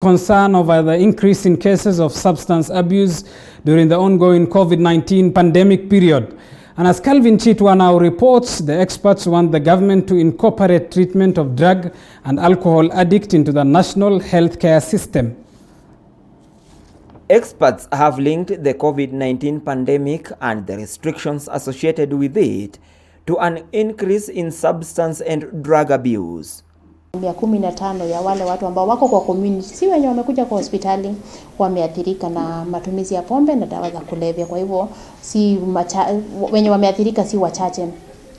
Concern over the increase in cases of substance abuse during the ongoing COVID-19 pandemic period. And as Calvin Chitwa now reports, the experts want the government to incorporate treatment of drug and alcohol addict into the national healthcare system. Experts have linked the COVID-19 pandemic and the restrictions associated with it to an increase in substance and drug abuse. 15 ya wale watu ambao wako kwa community, si wenye wamekuja kwa hospitali, wameathirika na matumizi ya pombe na dawa za kulevya. Kwa hivyo wenye wameathirika si wachache,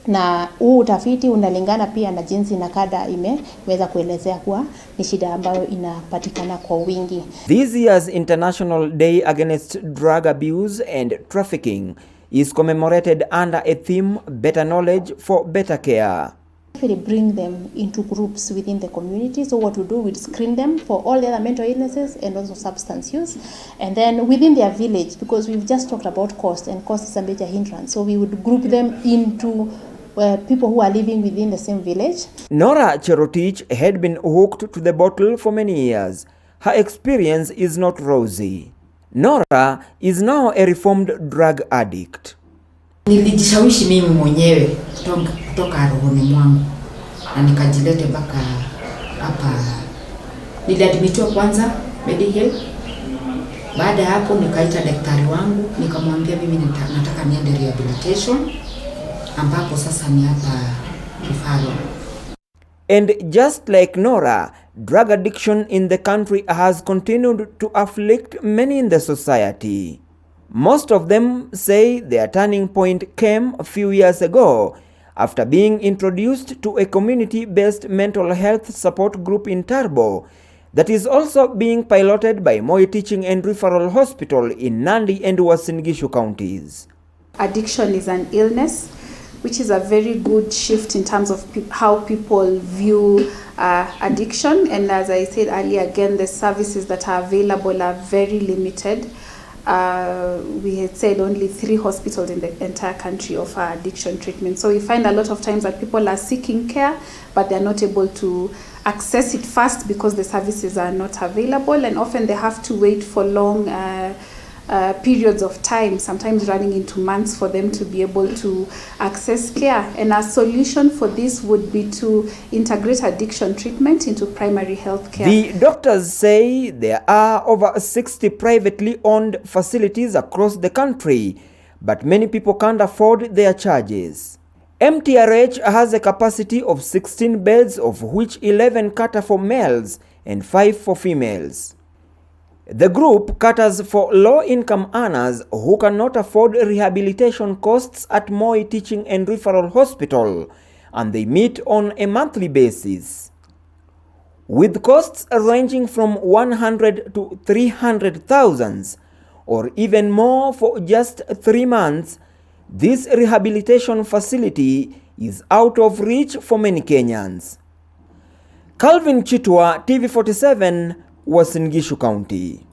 na huu utafiti unalingana pia na jinsi na kada imeweza kuelezea kuwa ni shida ambayo inapatikana kwa wingi. This year's International Day Against Drug Abuse and Trafficking is commemorated under a theme, Better Knowledge for Better Care. We bring them into groups within the community. So what we do, we screen them for all the other mental illnesses and also substance use. And then within their village, because we've just talked about cost, and cost is a major hindrance, so we would group them into people who are living within the same village. Nora Cherotich had been hooked to the bottle for many years. Her experience is not rosy. Nora is now a reformed drug addict. Nilijishawishi mimi mwenyewe kutoka rohoni mwangu na nikajilete mpaka hapa. Niliadmitiwa kwanza Medihealth. Baada ya hapo nikaita daktari wangu, nikamwambia mimi nataka niende rehabilitation, ambapo sasa ni hapa Kifaro. And just like Nora, drug addiction in the country has continued to afflict many in the society. Most of them say their turning point came a few years ago after being introduced to a community-based mental health support group in Turbo that is also being piloted by Moi Teaching and Referral Hospital in Nandi and Uasin Gishu counties. Addiction is an illness, which is a very good shift in terms of how people view addiction. And as I said earlier, again, the services that are available are very limited. We had said only 3 hospitals in the entire country offer addiction treatment. So we find a lot of times that people are seeking care, but they're not able to access it fast because the services are not available, and often they have to wait for long periods of time, sometimes running into months, for them to be able to access care. And a solution for this would be to integrate addiction treatment into primary health care. The doctors say there are over 60 privately owned facilities across the country, but many people can't afford their charges. MTRH has a capacity of 16 beds, of which 11 cater for males and 5 for females. The group caters for low-income earners who cannot afford rehabilitation costs at Moi Teaching and Referral Hospital, and they meet on a monthly basis. With costs ranging from 100 to 300,000 or even more for just 3 months, this rehabilitation facility is out of reach for many Kenyans. Calvin Chitwa, TV47, Uasin Gishu County.